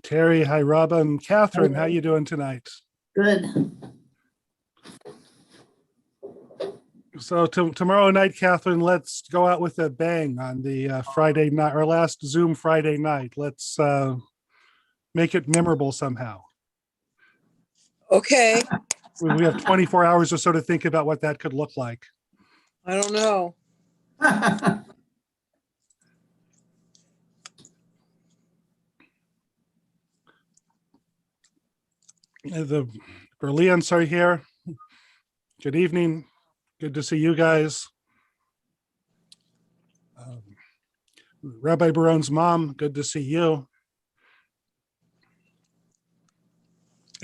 Terry, hi, Robin. Catherine, how you doing tonight? Good. So tomorrow night, Catherine, let's go out with a bang on the Friday night, our last Zoom Friday night. Let's make it memorable somehow. Okay. We have 24 hours or so to think about what that could look like. I don't know. The Berlians are here. Good evening. Good to see you guys. Rabbi Baron's mom, good to see you.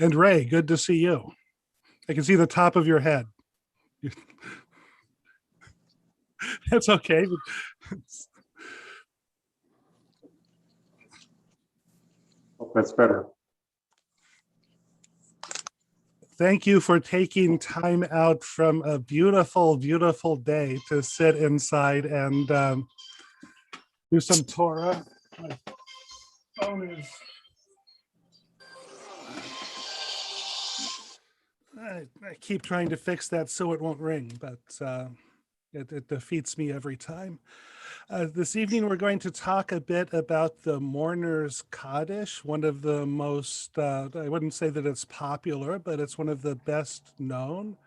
And Ray, good to see you. I can see the top of your head. That's okay. Hope that's better. Thank you for taking time out from a beautiful, beautiful day to sit inside and do some Torah. My phone is... I keep trying to fix that so it won't ring, but it defeats me every time. This evening, we're going to talk a bit about the Mourner's Kaddish, one of the most, I wouldn't say that it's popular, but it's one of the best known,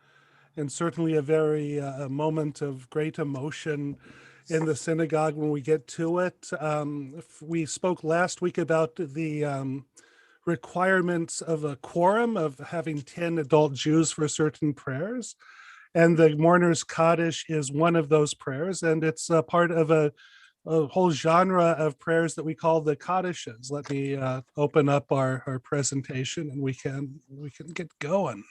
and certainly a moment of great emotion in the synagogue when we get to it. We spoke last week about the requirements of a quorum of having 10 adult Jews for certain prayers. And the Mourner's Kaddish is one of those prayers, and it's a part of a whole genre of prayers that we call the Kaddishes. Let me open up our presentation, and we can get going.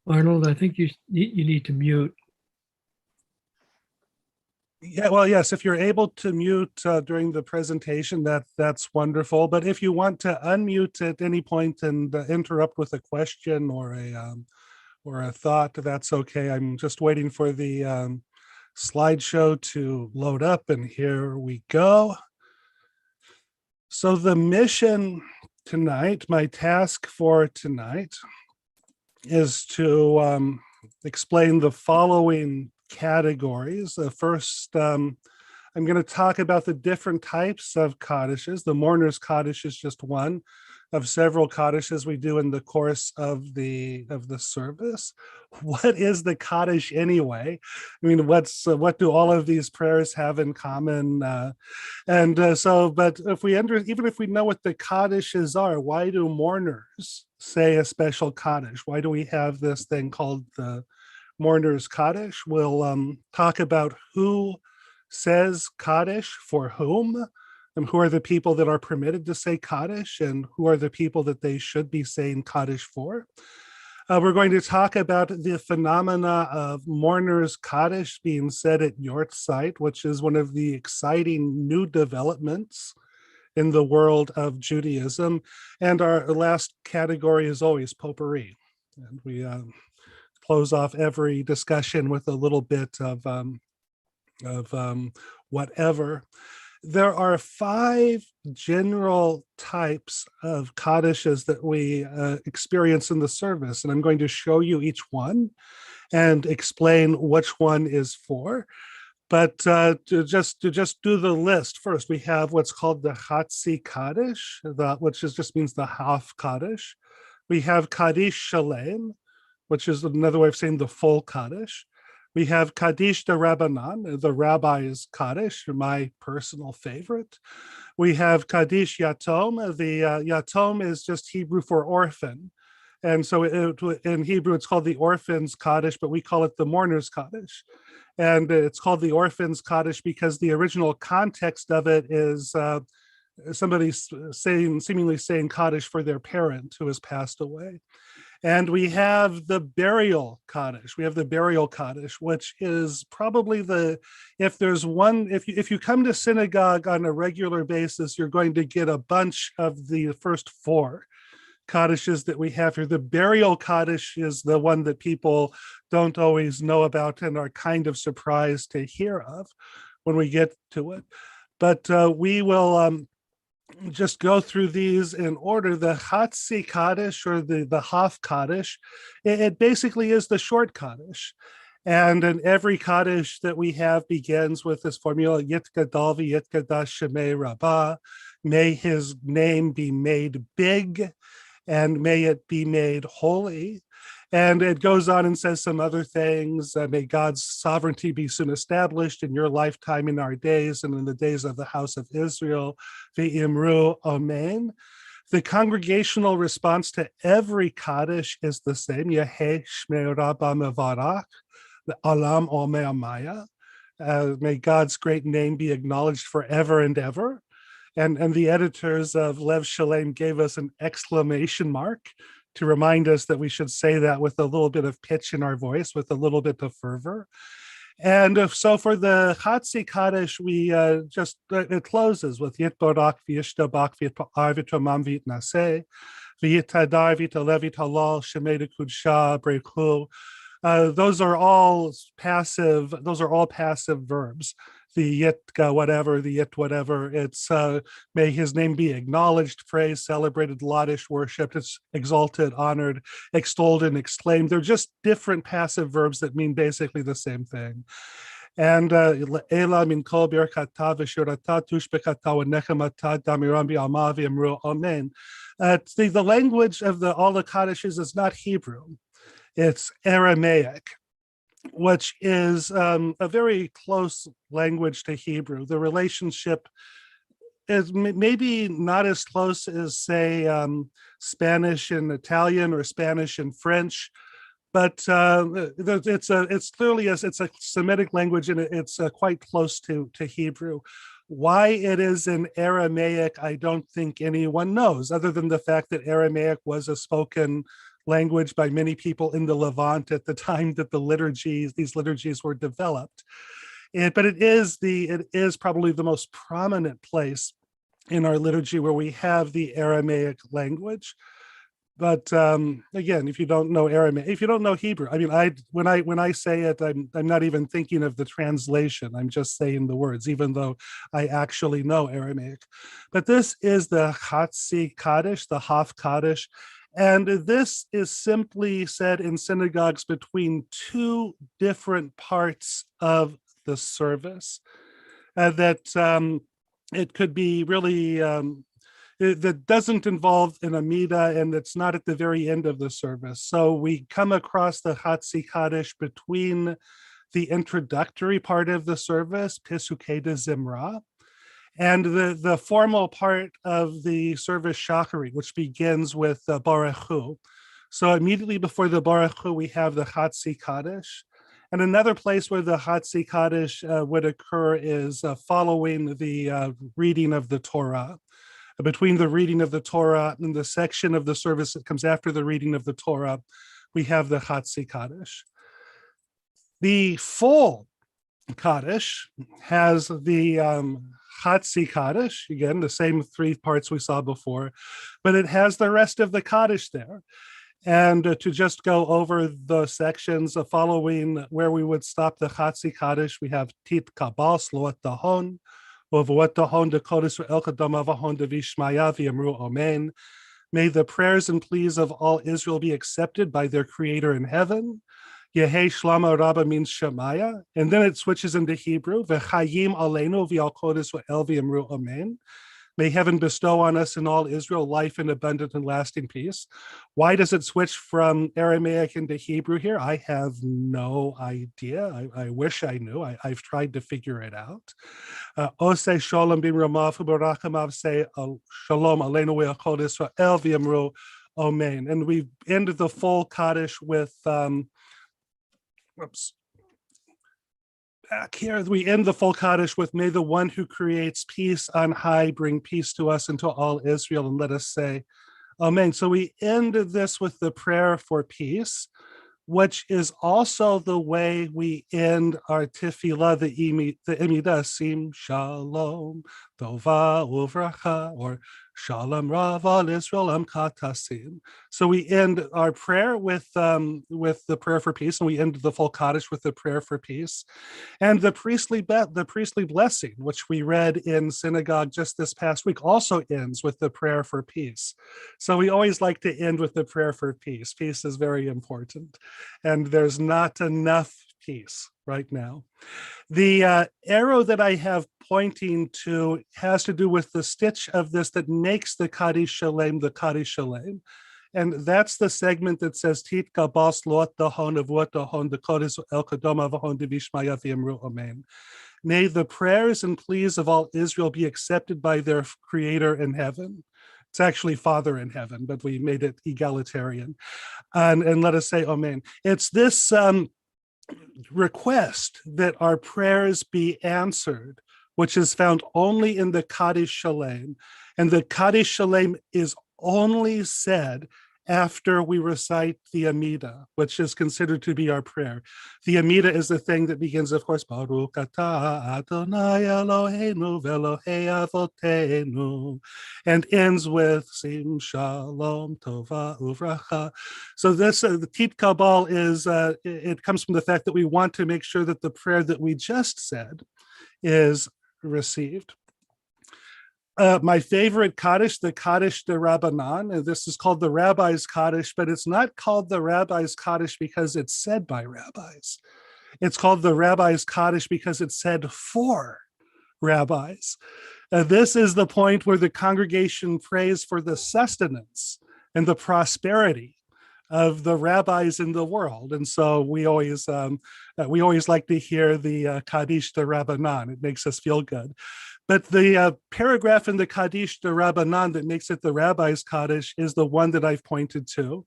Arnold, I think you need to mute. Yeah, well, yes, if you're able to mute during the presentation, that's wonderful. But if you want to unmute at any point and interrupt with a question or a thought, that's okay. I'm just waiting for the slideshow to load up, and here we go. So the mission tonight, my task for tonight, is to explain the following categories. First, I'm going to talk about the different types of Kaddishes. The Mourner's Kaddish is just one of several Kaddishes we do in the course of the service. What is the Kaddish anyway? I mean, what do all of these prayers have in common? But if we even if we know what the Kaddishes are, why do mourners say a special Kaddish? Why do we have this thing called the Mourner's Kaddish? We'll talk about who says Kaddish for whom, and who are the people that are permitted to say Kaddish, and who are the people that they should be saying Kaddish for. We're going to talk about the phenomena of Mourner's Kaddish being said at Yortzeit, which is one of the exciting new developments in the world of Judaism. And our last category is always potpourri. And we close off every discussion with a little bit of whatever. There are 5 general types of Kaddishes that we experience in the service, and I'm going to show you each one and explain which one is for. But to just do the list first, we have what's called the Hatzi Kaddish, which just means the half Kaddish. We have Kaddish Shalem, which is another way of saying the full Kaddish. We have Kaddish de Rabbanan, the Rabbi's Kaddish, my personal favorite. We have Kaddish Yatom. The Yatom is just Hebrew for orphan. And so in Hebrew, it's called the Orphan's Kaddish, but we call it the Mourner's Kaddish. And it's called the Orphan's Kaddish because the original context of it is somebody seemingly saying Kaddish for their parent who has passed away. And we have the burial Kaddish. We have the burial Kaddish, which is probably if there's one, if you come to synagogue on a regular basis, you're going to get a bunch of the first four Kaddishes that we have here. The burial Kaddish is the one that people don't always know about and are kind of surprised to hear of when we get to it. But we will just go through these in order. The Hatzi Kaddish, or the half Kaddish, it basically is the short Kaddish. And in every Kaddish that we have begins with this formula, Yit Gadol v'Yit Gadash Shemei Rabbah. May his name be made big, and may it be made holy. And it goes on and says some other things. May God's sovereignty be soon established in your lifetime, in our days, and in the days of the house of Israel. Ve'imru Amen. The congregational response to every Kaddish is the same. Yehei Shmei Rabbah Mevarach, Alam Omei Amaya. May God's great name be acknowledged forever and ever. And the editors of Lev Shalem gave us an exclamation mark to remind us that we should say that with a little bit of pitch in our voice, with a little bit of fervor. And so for the Hatzi Kaddish, we it closes with Yit Borak v'Yishtabach v'Yitpa'ar v'Tomam v'Yitnaseh v'Yitadar v'Yitalev v'Yitalal Shemei D'Kudsha Breichu. Those are all passive verbs. The Yit whatever, the Yit whatever. It's may his name be acknowledged, praised, celebrated, laudished, worshipped, it's exalted, honored, extolled, and exclaimed. They're just different passive verbs that mean basically the same thing. And Ela min kol birkata v'shirata tushbekata v'nechamata damiram bi'alma v'yamru amen. The language of all the Kaddishes is not Hebrew. It's Aramaic, which is a very close language to Hebrew. The relationship is maybe not as close as, say, Spanish and Italian or Spanish and French, but it's clearly it's a Semitic language, and it's quite close to Hebrew. Why it is in Aramaic, I don't think anyone knows, other than the fact that Aramaic was a spoken language by many people in the Levant at the time that these liturgies were developed. But it is probably the most prominent place in our liturgy where we have the Aramaic language. But again, if you don't know Aramaic, if you don't know Hebrew, I mean, when I say it, I'm not even thinking of the translation. I'm just saying the words, even though I actually know Aramaic. But this is the Hatzi Kaddish, the half Kaddish. And this is simply said in synagogues between two different parts of the service. That it could be really, that doesn't involve an Amida, and it's not at the very end of the service. So we come across the Hatzi Kaddish between the introductory part of the service, Pesukei de Zimra, and the formal part of the service Shacharit, which begins with Baruch Hu. So immediately before the Baruch Hu, we have the Hatzi Kaddish. And another place where the Hatzi Kaddish would occur is following the reading of the Torah. Between the reading of the Torah and the section of the service that comes after the reading of the Torah, we have the Hatzi Kaddish. The full Kaddish has the Hatzi Kaddish, again, the same three parts we saw before, but it has the rest of the Kaddish there. And to just go over the sections following where we would stop the Hatzi Kaddish, we have Tit Kabal, Sloat Dahon, Ovot Dahon, de Kodesh El Kadam Avahon de Vishmaya V'Yamru Amen. May the prayers and pleas of all Israel be accepted by their Creator in heaven. Yehei Shlama Rabba means Shemaya, and then it switches into Hebrew. V'chayim aleinu v'al kodesh v'el v'yamru amen. May heaven bestow on us and all Israel life in abundant and lasting peace. Why does it switch from Aramaic into Hebrew here? I have no idea. I wish I knew. I've tried to figure it out. Osei Shalom bin Ramav Barachamav say Shalom aleinu v'al kodesh v'el v'yamru amen. And we end the full Kaddish with back here, we end the full Kaddish with, may the one who creates peace on high bring peace to us and to all Israel. And let us say, Amen. So we end this with the prayer for peace, which is also the way we end our tefillah, the Emidah, Sim Shalom, Tova Uvracha, or Shalom Rav al Israel Am Katasim. So we end our prayer with the prayer for peace, and we end the full Kaddish with the prayer for peace. And the priestly blessing, which we read in synagogue just this past week, also ends with the prayer for peace. So we always like to end with the prayer for peace. Peace is very important, and there's not enough peace right now. The arrow that I have pointing to has to do with the stitch of this that makes the Kaddish Shalem the Kaddish Shalem. And that's the segment that says, Tit kabas loat dahon avot dahon dekodes el kadoma vahon devishmaya v'imru amen. May the prayers and pleas of all Israel be accepted by their creator in heaven. It's actually Father in heaven, but we made it egalitarian. And let us say amen. It's this request that our prayers be answered, which is found only in the Kaddish Shalem. And the Kaddish Shalem is only said after we recite the Amidah, which is considered to be our prayer. The Amidah is the thing that begins, of course, Baruch atah Adonai Eloheinu v'Elohei Avotenu, and ends with Sim Shalom Tova Uvracha. So this, the Tit Kabal is, it comes from the fact that we want to make sure that the prayer that we just said is received. My favorite Kaddish, the Kaddish de Rabbanan, and this is called the Rabbi's Kaddish, but it's not called the Rabbi's Kaddish because it's said by rabbis. It's called the Rabbi's Kaddish because it's said for rabbis. This is the point where the congregation prays for the sustenance and the prosperity of the rabbis in the world. And so we always like to hear the Kaddish de Rabbanan. It makes us feel good. But the paragraph in the Kaddish de Rabbanan that makes it the Rabbi's Kaddish is the one that I've pointed to.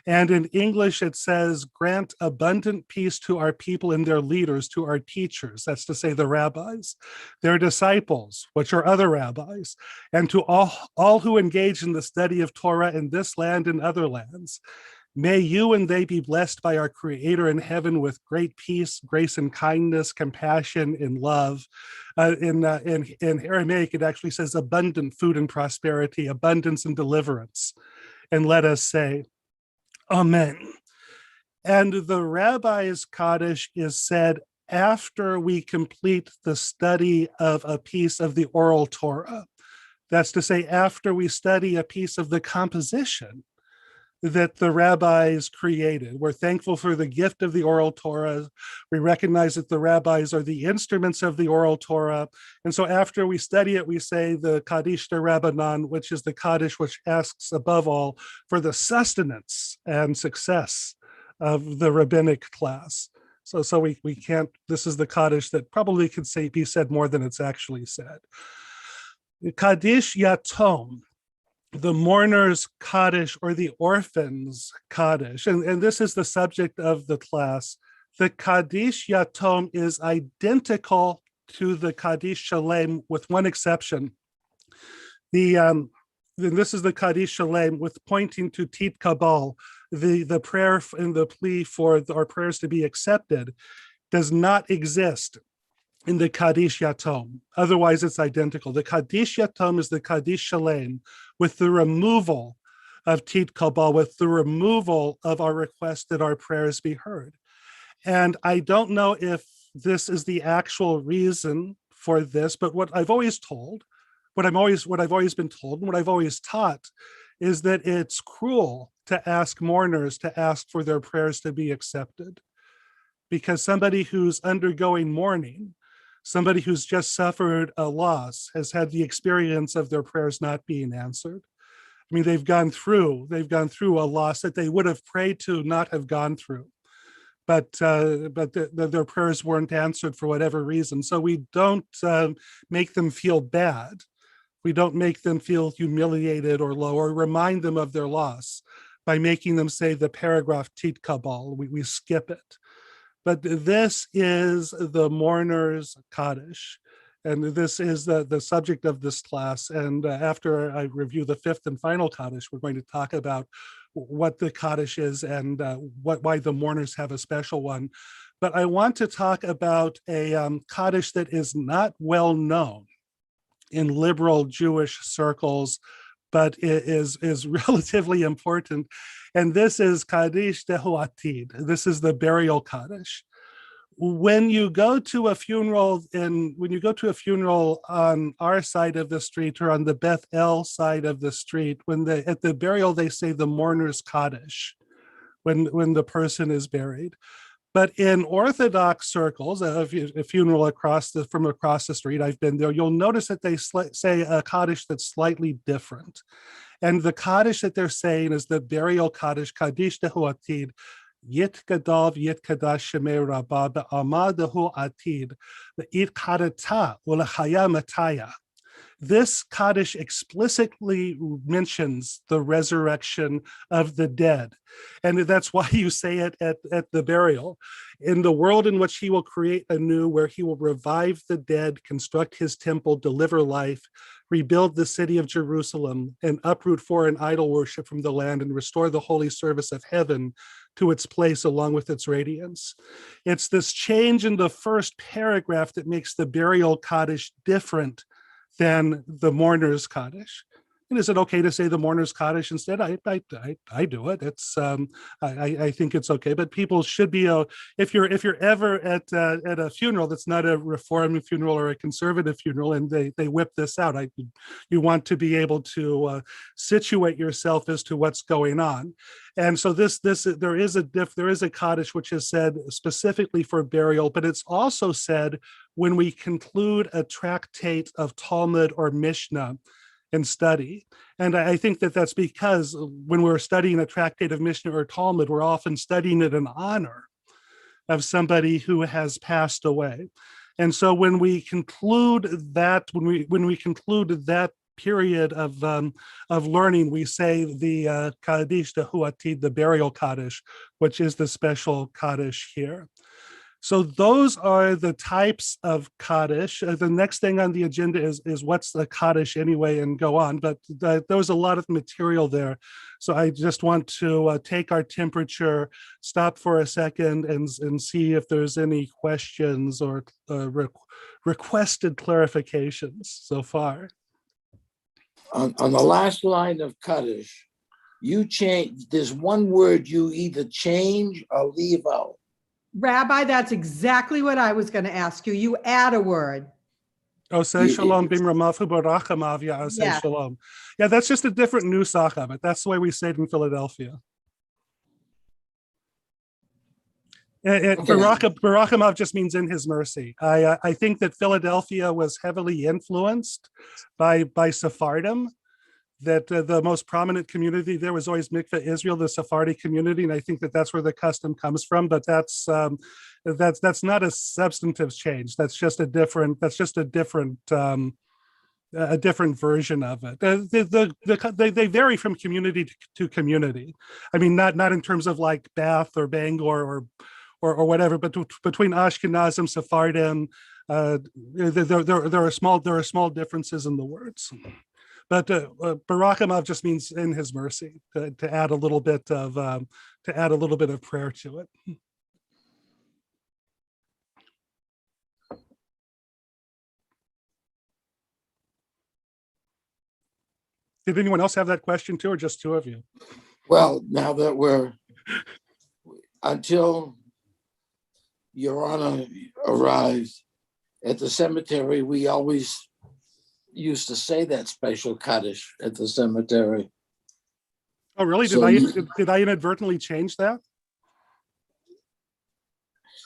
And in English, it says, grant abundant peace to our people and their leaders, to our teachers, that's to say the rabbis, their disciples, which are other rabbis, and to all who engage in the study of Torah in this land and other lands. May you and they be blessed by our Creator in heaven with great peace, grace, and kindness, compassion, and love. In Aramaic, it actually says abundant food and prosperity, abundance and deliverance. And let us say, Amen. And the Rabbi's Kaddish is said after we complete the study of a piece of the oral Torah. That's to say, after we study a piece of the composition that the rabbis created. We're thankful for the gift of the oral Torah. We recognize that the rabbis are the instruments of the oral Torah. And so after we study it, we say the Kaddish de Rabbanan, which is the Kaddish which asks above all for the sustenance and success of the rabbinic class. So we can't, this is the Kaddish that probably could be said more than it's actually said. Kaddish Yatom, the mourner's Kaddish or the orphan's Kaddish. And this is the subject of the class. The Kaddish Yatom is identical to the Kaddish Shalem with one exception. And this is the Kaddish Shalem with pointing to Tit Kabal, the prayer and the plea for our prayers to be accepted does not exist in the Kaddish Yatom. Otherwise, it's identical. The Kaddish Yatom is the Kaddish Shalem with the removal of Tit Kabal, with the removal of our request that our prayers be heard. And I don't know if this is the actual reason for this, but what I've always told, what I've always been told, and what I've always taught is that it's cruel to ask mourners to ask for their prayers to be accepted. Because somebody who's undergoing mourning, somebody who's just suffered a loss, has had the experience of their prayers not being answered. I mean, they've gone through a loss that they would have prayed to not have gone through, but their prayers weren't answered for whatever reason. So we don't make them feel bad. We don't make them feel humiliated or low, or remind them of their loss by making them say the paragraph Tit Kabal. We skip it. But this is the mourner's Kaddish. And this is the subject of this class. And after I review the fifth and final Kaddish, we're going to talk about what the Kaddish is and why the mourners have a special one. But I want to talk about a Kaddish that is not well known in liberal Jewish circles, but it is relatively important. And this is Kaddish Dehu Atid. This is the burial Kaddish. When you go to a funeral on our side of the street or on the Beth El side of the street, at the burial they say the mourner's Kaddish when the person is buried. But in Orthodox circles, a funeral from across the street, I've been there, you'll notice that they say a Kaddish that's slightly different. And the Kaddish that they're saying is the burial Kaddish, Kaddish Dehu Atid, Yit Gadal Yit Kadash Shemei Rabbah Ba'amad Dehu Atid, It Kadata Ulachaya Mataya. This Kaddish explicitly mentions the resurrection of the dead. And that's why you say it at the burial. In the world in which he will create anew, where he will revive the dead, construct his temple, deliver life, rebuild the city of Jerusalem, and uproot foreign idol worship from the land, and restore the holy service of heaven to its place along with its radiance. It's this change in the first paragraph that makes the burial Kaddish different than the mourner's Kaddish. And is it okay to say the mourner's Kaddish instead? I do it. It's I think it's okay. But people should be if you're ever at a funeral that's not a Reform funeral or a conservative funeral, and they whip this out, you want to be able to situate yourself as to what's going on. And so there is a Kaddish which is said specifically for burial, but it's also said when we conclude a tractate of Talmud or Mishnah in study. And I think that's because when we're studying a tractate of Mishnah or Talmud, we're often studying it in honor of somebody who has passed away. And so when we conclude that, when we conclude that period of learning, we say the Kaddish Dehu Atid, the burial Kaddish, which is the special Kaddish here. So those are the types of Kaddish. The next thing on the agenda is what's the Kaddish anyway, and go on. But there was a lot of material there. So I just want to take our temperature, stop for a second, and see if there's any questions or requested clarifications so far. On the last line of Kaddish, you change, there's one word you either change or leave out. Rabbi, that's exactly what I was going to ask you. You add a word. Oh, say shalom bimramav barachamav ya'aseh Yeah. shalom. Yeah, that's just a different nusach of it. That's the way we say it in Philadelphia. Barachamav just means in his mercy. I think that Philadelphia was heavily influenced by Sephardim, that the most prominent community there was always Mikveh Israel, the Sephardi community, and I think that that's where the custom comes from. But that's not a substantive change. That's just a different version of it. They vary from community to community. I mean, not in terms of like Beth or Bangor or whatever, but between Ashkenazim, Sephardim, there are small differences in the words. But Barachamav just means in his mercy, to add a little bit of prayer to it. Did anyone else have that question too, or just two of you? Well, now that until Your Honor arrived at the cemetery, we always used to say that special Kaddish at the cemetery. Oh, really? So did I inadvertently change that?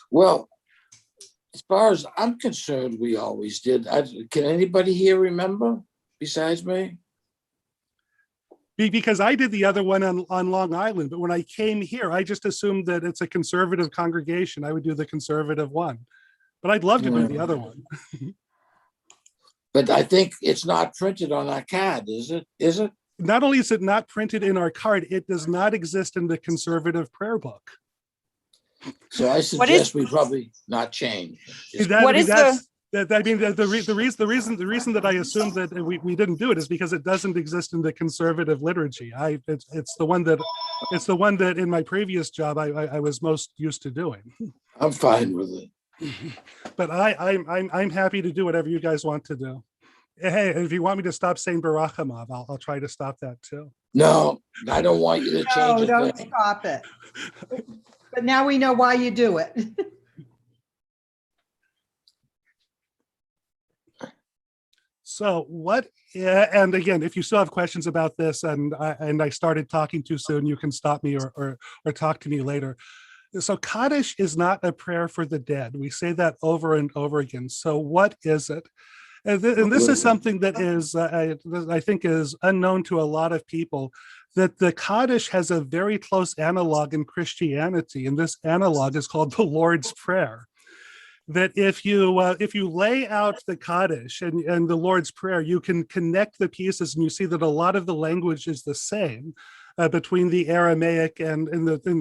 Well, as far as I'm concerned, we always did. Can anybody here remember besides me? Because I did the other one on Long Island, but when I came here, I just assumed that it's a conservative congregation. I would do the conservative one, but I'd love to do the other one. But I think it's not printed on our card, is it? Is it? Not only is it not printed in our card, it does not exist in the conservative prayer book. So I suggest we probably not change. What is the I mean, the reason that I assumed that we didn't do it is because it doesn't exist in the conservative liturgy. It's the one that in my previous job I was most used to doing. I'm fine with it. But I'm happy to do whatever you guys want to do. Hey, if you want me to stop saying Barachamav, I'll try to stop that too. No, I don't want you to No, change a don't thing. stop it. But now we know why you do it. So what, and again, if you still have questions about this and I started talking too soon, you can stop me or talk to me later. So Kaddish is not a prayer for the dead. We say that over and over again. So what is it? And this is something that is, I think is unknown to a lot of people, that the Kaddish has a very close analog in Christianity. And this analog is called the Lord's Prayer. That if you lay out the Kaddish and the Lord's Prayer, you can connect the pieces and you see that a lot of the language is the same between the Aramaic and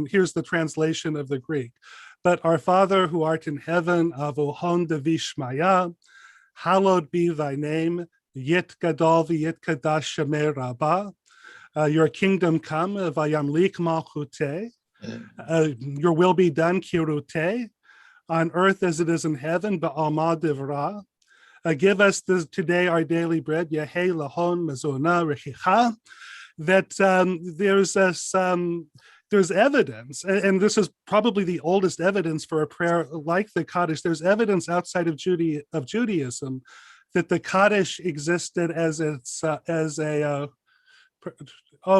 here's the translation of the Greek. But our Father who art in heaven, avohon devishmaya, hallowed be thy name, yit gadol v'yit kadash shemei rabbah. Your kingdom come, vayamlik malchuteh. Your will be done, kiruteh, on earth as it is in heaven, ba'alma divrah. Give us today our daily bread, yehei lahon mazona rechicha. That there's evidence, and this is probably the oldest evidence for a prayer like the Kaddish. There's evidence outside of Judaism that the Kaddish existed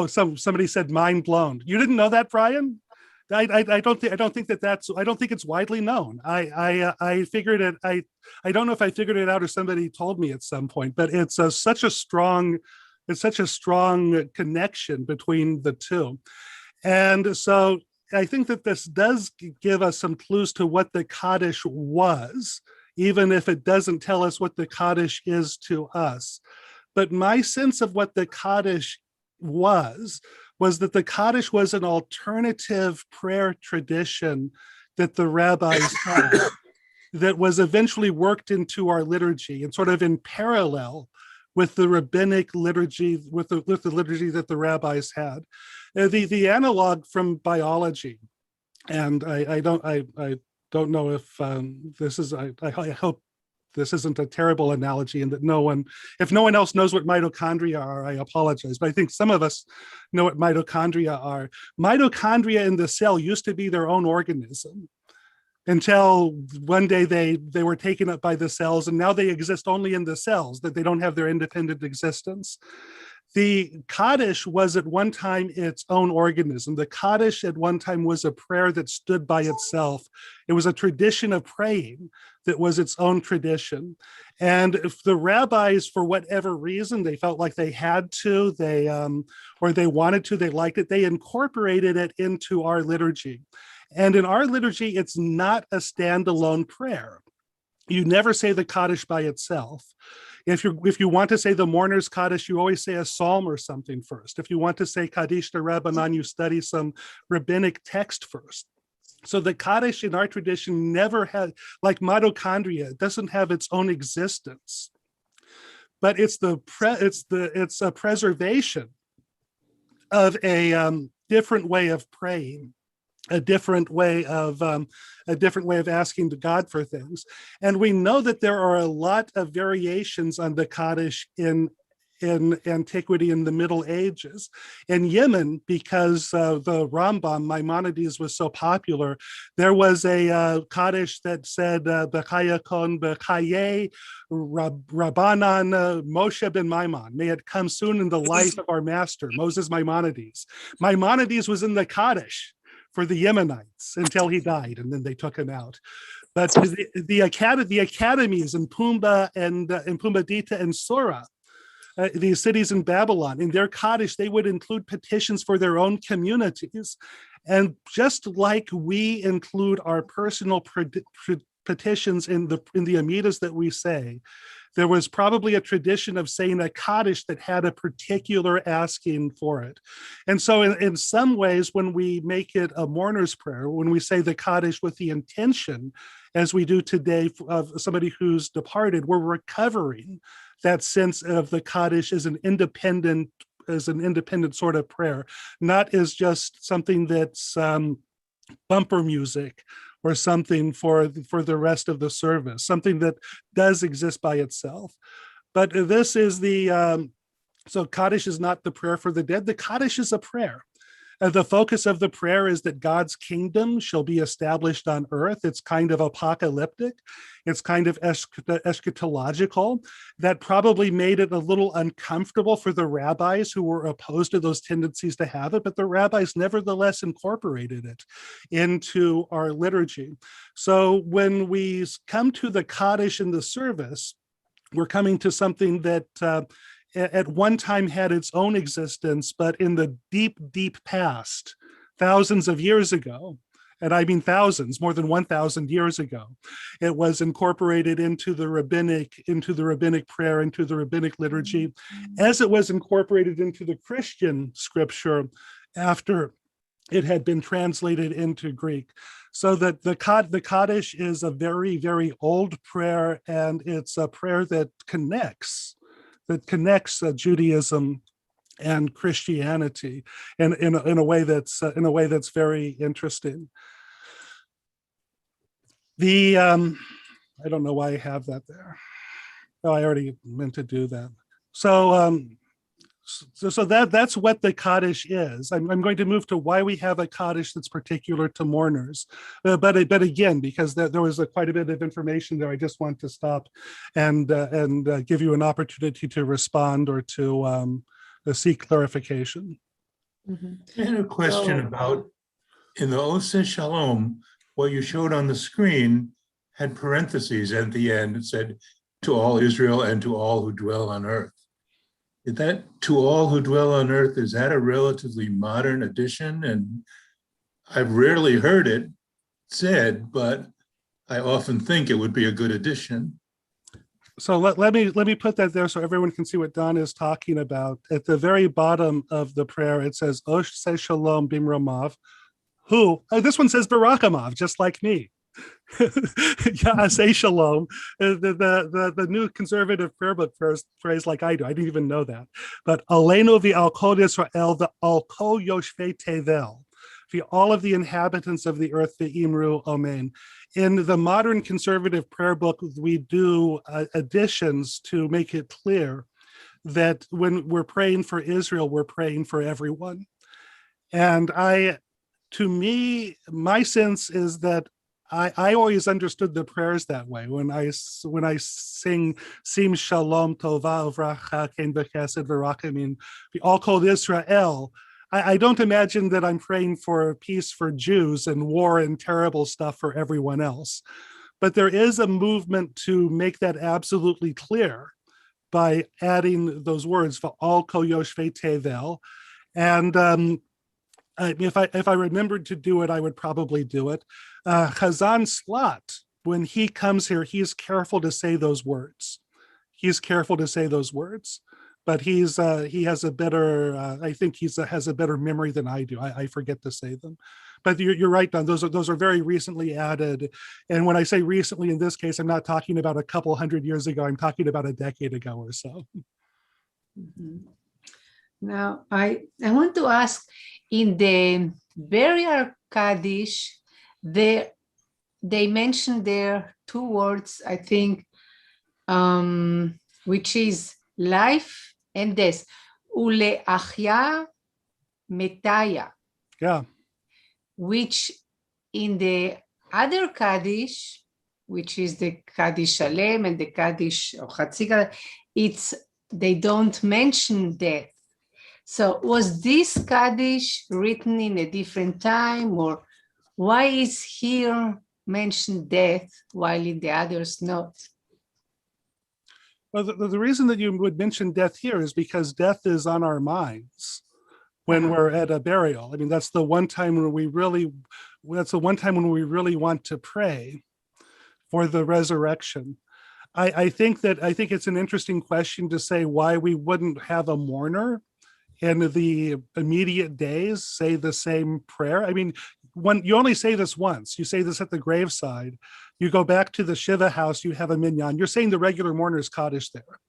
somebody said mind blown. You didn't know that, Brian? I don't think it's widely known. I figured it. I don't know if I figured it out or somebody told me at some point, but it's such a strong connection between the two. And so I think that this does give us some clues to what the Kaddish was, even if it doesn't tell us what the Kaddish is to us. But my sense of what the Kaddish was that the Kaddish was an alternative prayer tradition that the rabbis had that was eventually worked into our liturgy and sort of in parallel with the rabbinic liturgy, with the liturgy that the rabbis had. The analog from biology, and I don't know if this is, I hope this isn't a terrible analogy and that if no one else knows what mitochondria are, I apologize. But I think some of us know what mitochondria are. Mitochondria in the cell used to be their own organism until one day they were taken up by the cells, and now they exist only in the cells, that they don't have their independent existence. The Kaddish was at one time its own organism. The Kaddish at one time was a prayer that stood by itself. It was a tradition of praying that was its own tradition. And if the rabbis, for whatever reason, they felt like they had to, or they wanted to, they liked it, they incorporated it into our liturgy. And in our liturgy, it's not a standalone prayer. You never say the Kaddish by itself. If you want to say the mourner's Kaddish, you always say a psalm or something first. If you want to say Kaddish de Rabbanan, you study some rabbinic text first. So the Kaddish in our tradition never had, like mitochondria, it doesn't have its own existence, but it's a preservation of a different way of praying, a different way of asking to God for things. And we know that there are a lot of variations on the Kaddish in antiquity, in the Middle Ages. In Yemen, because the Rambam, Maimonides, was so popular, there was a Kaddish that said, B'chayakon b'chaye Rabbanan Moshe ben Maimon. May it come soon in the life of our master, Moses Maimonides. Maimonides was in the Kaddish for the Yemenites until he died, and then they took him out. But the academies in Pumbaa and in Pumbedita and Sora, these cities in Babylon, in their Kaddish, they would include petitions for their own communities. And just like we include our personal petitions in the Amidas that we say, there was probably a tradition of saying a Kaddish that had a particular asking for it. And so in some ways, when we make it a mourner's prayer, when we say the Kaddish with the intention, as we do today of somebody who's departed, we're recovering that sense of the Kaddish as an independent sort of prayer, not as just something that's bumper music or something for the rest of the service, something that does exist by itself. But this is so Kaddish is not the prayer for the dead. The Kaddish is a prayer. The focus of the prayer is that God's kingdom shall be established on earth. It's kind of apocalyptic. It's kind of eschatological. That probably made it a little uncomfortable for the rabbis who were opposed to those tendencies to have it, but the rabbis nevertheless incorporated it into our liturgy. So when we come to the Kaddish in the service, we're coming to something that at one time had its own existence, but in the deep, deep past, thousands of years ago, and I mean thousands, more than 1,000 years ago, it was incorporated into the rabbinic prayer, into the rabbinic liturgy, as it was incorporated into the Christian scripture after it had been translated into Greek. So that the Kaddish is a very, very old prayer, and it's a prayer that connects Judaism and Christianity in a way that's very interesting. I don't know why I have that there. Oh, I already meant to do that. So that's what the Kaddish is. I'm going to move to why we have a Kaddish that's particular to mourners. But again, because there was quite a bit of information there, I just want to stop and give you an opportunity to respond or to seek clarification. I had a question about, in the Ose Shalom, what you showed on the screen had parentheses at the end. It said, to all Israel and to all who dwell on earth. Is that to all who dwell on earth, is that a relatively modern addition? And I've rarely heard it said, but I often think it would be a good addition. So let me put that there so everyone can see what Don is talking about. At the very bottom of the prayer, it says, Osh se shalom bimromav, who, this one says Barakamav, just like me. Say shalom. The new conservative prayer book phrase like I do. I didn't even know that. But Aleinu v'al kol Yisrael v'al kol yoshvei tevel, all of the inhabitants of the earth, v'imru amen. In the modern conservative prayer book, we do additions to make it clear that when we're praying for Israel, we're praying for everyone. And to me, my sense is that I always understood the prayers that way. When I sing Sim Shalom Tova Uvracha Ken V'Chesed V'Rachamim all called Israel, I don't imagine that I'm praying for peace for Jews and war and terrible stuff for everyone else. But there is a movement to make that absolutely clear by adding those words V'al Kol Yoshvei Tevel. And if I remembered to do it, I would probably do it. Chazan Slat, when he comes here, he's careful to say those words. But he has a better, I think has a better memory than I do. I forget to say them. But you're right, Don. Those are very recently added. And when I say recently, in this case, I'm not talking about a couple hundred years ago. I'm talking about a decade ago or so. Now, I want to ask, in the burial Kaddish, they mentioned there two words, I think, which is life and death. Uleachya metaya. Yeah. Which in the other Kaddish, which is the Kaddish Shalem and the Kaddish or Hatzi, they don't mention death. So was this Kaddish written in a different time, or why is here mentioned death while in the others not? Well, the reason that you would mention death here is because death is on our minds when we're at a burial. I mean, that's the one time when we really want to pray for the resurrection. I think it's an interesting question to say why we wouldn't have a mourner in the immediate days say the same prayer. I mean, when you only say this once, you say this at the graveside, you go back to the Shiva house, you have a minyan, you're saying the regular mourner's Kaddish there.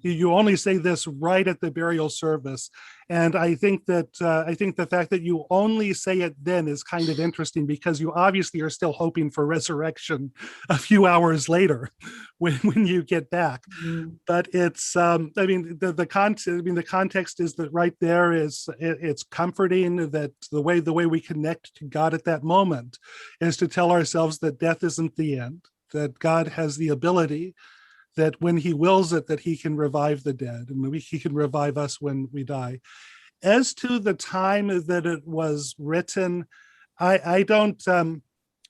You only say this right at the burial service. And I think the fact that you only say it then is kind of interesting, because you obviously are still hoping for resurrection a few hours later when you get back. But it's the context is that right there is it's comforting that the way we connect to God at that moment is to tell ourselves that death isn't the end, that God has the ability, that when he wills it, that he can revive the dead, and he can revive us when we die. As to the time that it was written, I don't,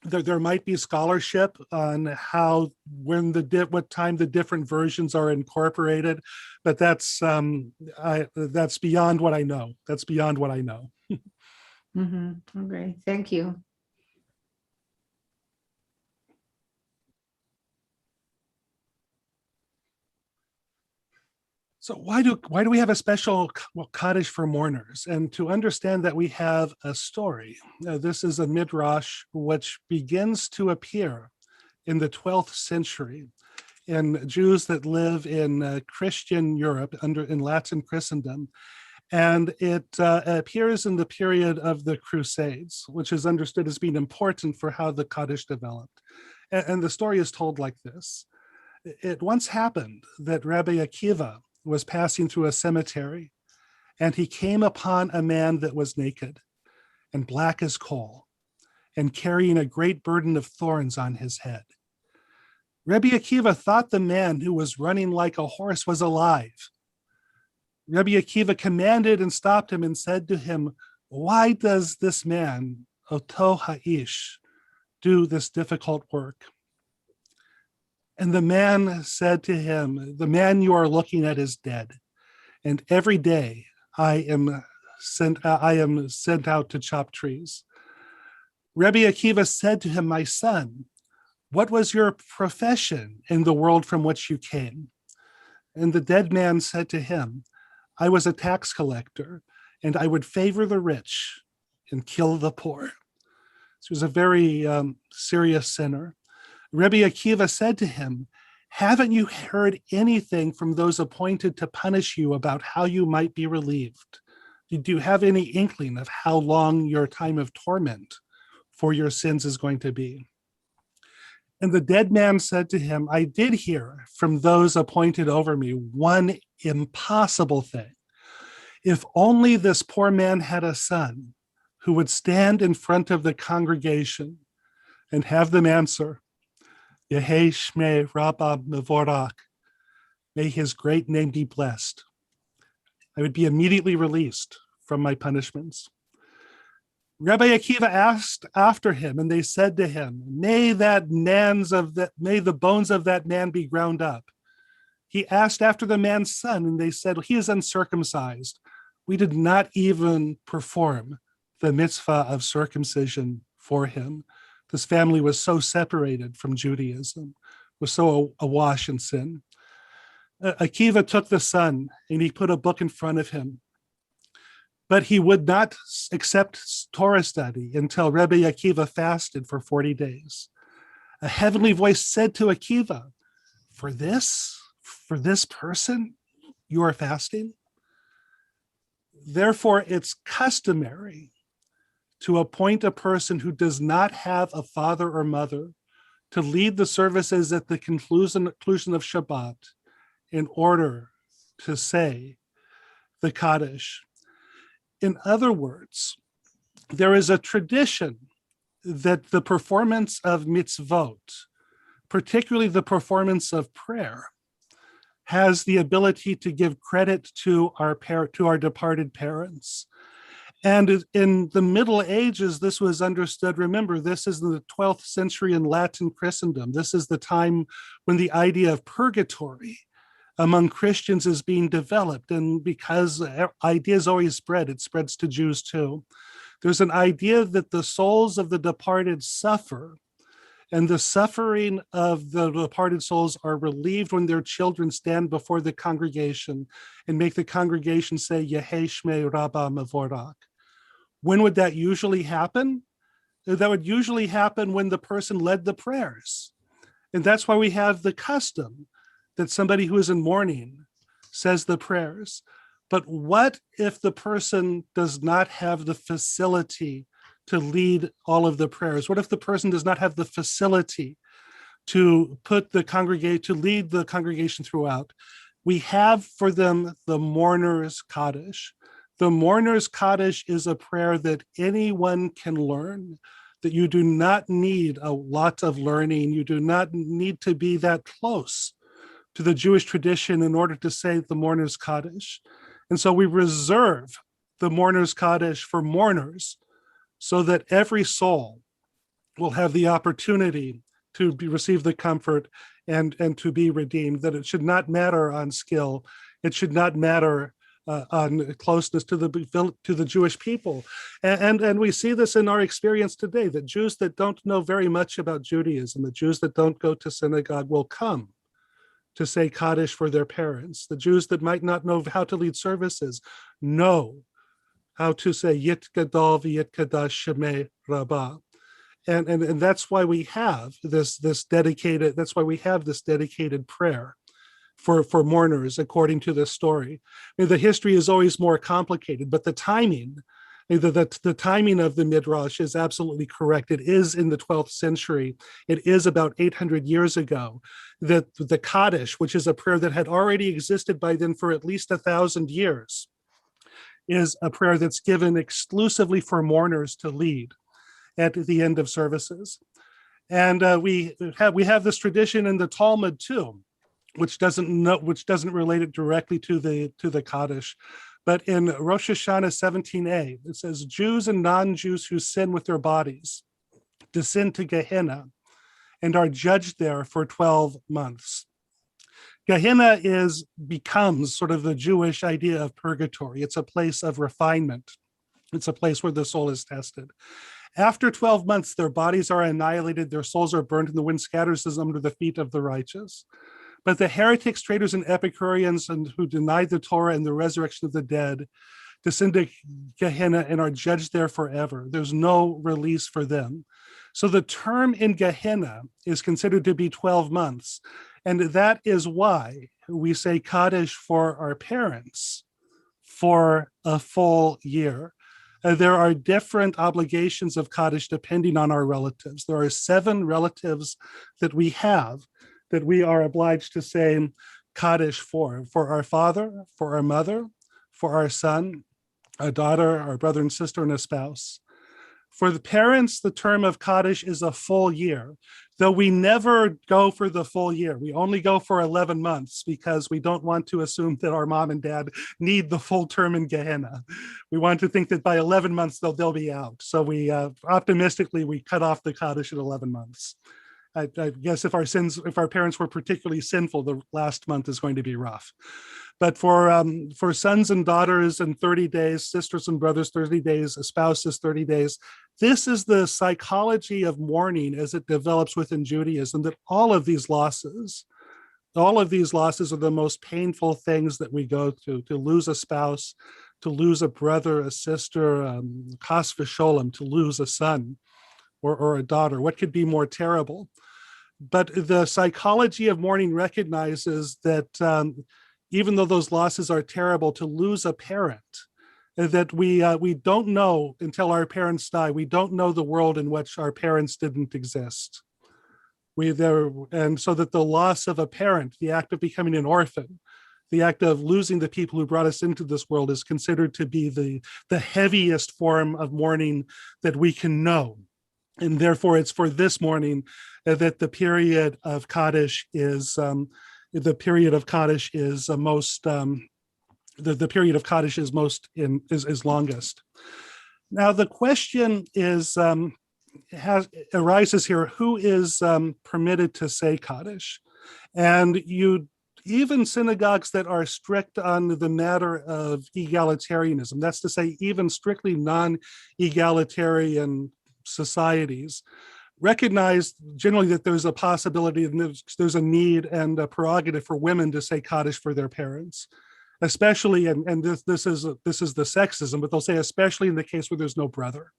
there might be scholarship on what time the different versions are incorporated, but that's beyond what I know. That's beyond what I know. Okay, thank you. So why do we have a special Kaddish for mourners? And to understand that we have a story. This is a midrash which begins to appear in the 12th century in Jews that live in Christian Europe in Latin Christendom. And it appears in the period of the Crusades, which is understood as being important for how the Kaddish developed. And the story is told like this. It once happened that Rabbi Akiva was passing through a cemetery, and he came upon a man that was naked and black as coal and carrying a great burden of thorns on his head. Rabbi Akiva thought the man who was running like a horse was alive. Rabbi Akiva commanded and stopped him and said to him, "Why does this man, Oto Ha'ish, do this difficult work?" And the man said to him, "The man you are looking at is dead, and every day I am sent out to chop trees." Rabbi Akiva said to him, "My son, what was your profession in the world from which you came?" And the dead man said to him, "I was a tax collector, and I would favor the rich and kill the poor." He was a very serious sinner. Rabbi Akiva said to him, "Haven't you heard anything from those appointed to punish you about how you might be relieved? Do you have any inkling of how long your time of torment for your sins is going to be?" And the dead man said to him, "I did hear from those appointed over me one impossible thing. If only this poor man had a son who would stand in front of the congregation and have them answer, 'Yehei Shmei Rabba Mevorach,' may his great name be blessed, I would be immediately released from my punishments." Rabbi Akiva asked after him, and they said to him, may the bones of that man be ground up." He asked after the man's son, and they said, "He is uncircumcised. We did not even perform the mitzvah of circumcision for him." This family was so separated from Judaism, was so awash in sin. Akiva took the son and he put a book in front of him, but he would not accept Torah study until Rabbi Akiva fasted for 40 days. A heavenly voice said to Akiva, for this person, you are fasting? Therefore, it's customary to appoint a person who does not have a father or mother to lead the services at the conclusion of Shabbat in order to say the Kaddish. In other words, there is a tradition that the performance of mitzvot, particularly the performance of prayer, has the ability to give credit to our departed parents. And in the Middle Ages, this was understood. Remember, this is the 12th century in Latin Christendom. This is the time when the idea of purgatory among Christians is being developed. And because ideas always spread, it spreads to Jews too. There's an idea that the souls of the departed suffer and the suffering of the departed souls are relieved when their children stand before the congregation and make the congregation say, Yehei Shmei Rabba Mevorach. When would that usually happen? That would usually happen when the person led the prayers. And that's why we have the custom that somebody who is in mourning says the prayers. But what if the person does not have the facility to lead all of the prayers? What if the person does not have the facility to lead the congregation throughout? We have for them the mourner's Kaddish. The mourner's Kaddish is a prayer that anyone can learn, that you do not need a lot of learning. You do not need to be that close to the Jewish tradition in order to say the mourner's Kaddish. And so we reserve the mourner's Kaddish for mourners so that every soul will have the opportunity to receive the comfort and to be redeemed, that it should not matter on skill. It should not matter on closeness to the Jewish people. And we see this in our experience today, that Jews that don't know very much about Judaism, the Jews that don't go to synagogue will come to say Kaddish for their parents. The Jews that might not know how to lead services know how to say Yit Gadol v'Yit Kadash Shemei Rabbah. And that's why we have this dedicated prayer for mourners, according to this story. I mean, the history is always more complicated, but the timing of the Midrash is absolutely correct. It is in the 12th century. It is about 800 years ago that the Kaddish, which is a prayer that had already existed by then for at least 1,000 years, is a prayer that's given exclusively for mourners to lead at the end of services. And we have this tradition in the Talmud too, which doesn't relate it directly to the Kaddish. But in Rosh Hashanah 17a, it says, Jews and non-Jews who sin with their bodies descend to Gehenna and are judged there for 12 months. Gehenna becomes sort of the Jewish idea of purgatory. It's a place of refinement. It's a place where the soul is tested. After 12 months, their bodies are annihilated, their souls are burned, and the wind scatters them under the feet of the righteous. But the heretics, traitors, and Epicureans who deny the Torah and the resurrection of the dead descend to Gehenna and are judged there forever. There's no release for them. So the term in Gehenna is considered to be 12 months. And that is why we say Kaddish for our parents for a full year. There are different obligations of Kaddish depending on our relatives. There are 7 relatives that we have that we are obliged to say Kaddish for our father, for our mother, for our son, a daughter, our brother and sister, and a spouse. For the parents, the term of Kaddish is a full year, though we never go for the full year. We only go for 11 months because we don't want to assume that our mom and dad need the full term in Gehenna. We want to think that by 11 months, they'll be out. So we optimistically, we cut off the Kaddish at 11 months. I guess if our parents were particularly sinful, the last month is going to be rough. But for sons and daughters in 30 days, sisters and brothers 30 days, spouses 30 days, this is the psychology of mourning as it develops within Judaism, that all of these losses are the most painful things that we go through, to lose a spouse, to lose a brother, a sister, chas v'sholem, to lose a son or a daughter. What could be more terrible? But the psychology of mourning recognizes that even though those losses are terrible, to lose a parent, that we don't know until our parents die. We don't know the world in which our parents didn't exist. And so that the loss of a parent, the act of becoming an orphan, the act of losing the people who brought us into this world, is considered to be the heaviest form of mourning that we can know. And therefore, it's for this mourning that the period of Kaddish is longest. Now, the question arises here: who is permitted to say Kaddish? And even synagogues that are strict on the matter of egalitarianism, that's to say, even strictly non-egalitarian societies, recognize generally that there's a possibility and there's a need and a prerogative for women to say Kaddish for their parents, especially, and this is the sexism, but they'll say especially in the case where there's no brother.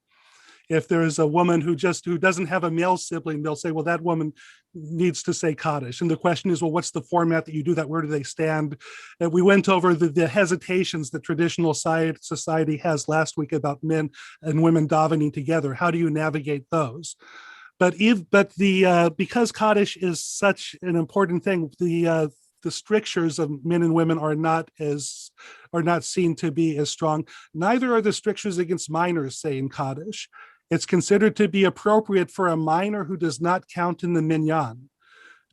If there's a woman who doesn't have a male sibling, they'll say, well, that woman needs to say Kaddish. And the question is, well, what's the format that you do that? Where do they stand? And we went over the hesitations that traditional society has last week about men and women davening together. How do you navigate those? But because Kaddish is such an important thing, the strictures of men and women are not seen to be as strong. Neither are the strictures against minors saying Kaddish. It's considered to be appropriate for a minor who does not count in the minyan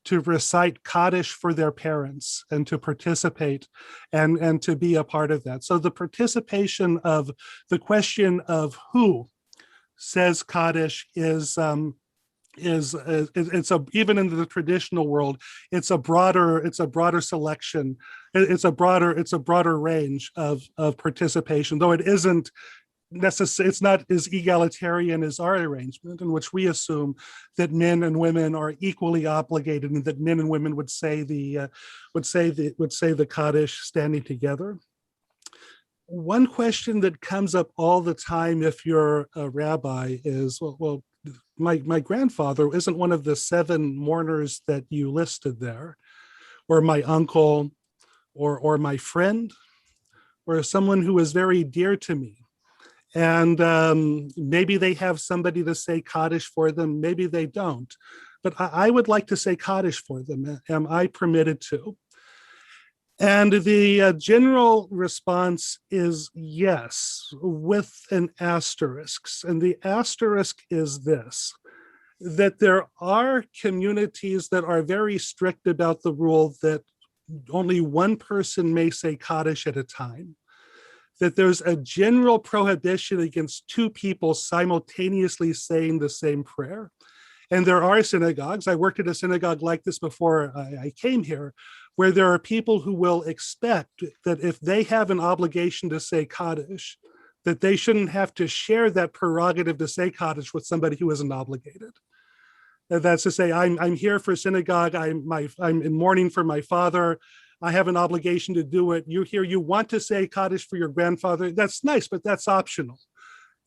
to recite Kaddish for their parents and to participate and to be a part of that. So the participation of the question of who says Kaddish is even in the traditional world, it's a broader selection. It's a broader range of participation, though it isn't necessary. It's not as egalitarian as our arrangement, in which we assume that men and women are equally obligated, and that men and women would say the Kaddish standing together. One question that comes up all the time if you're a rabbi is, well, my grandfather isn't one of the 7 mourners that you listed there, or my uncle, or my friend, or someone who is very dear to me. And maybe they have somebody to say Kaddish for them, maybe they don't. But I would like to say Kaddish for them. Am I permitted to? And the general response is yes, with an asterisk. And the asterisk is this, that there are communities that are very strict about the rule that only one person may say Kaddish at a time, that there's a general prohibition against 2 people simultaneously saying the same prayer. And there are synagogues, I worked at a synagogue like this before I came here, where there are people who will expect that if they have an obligation to say Kaddish, that they shouldn't have to share that prerogative to say Kaddish with somebody who isn't obligated. And that's to say, I'm here for synagogue, I'm in mourning for my father, I have an obligation to do it. You here, you want to say Kaddish for your grandfather, that's nice, but that's optional.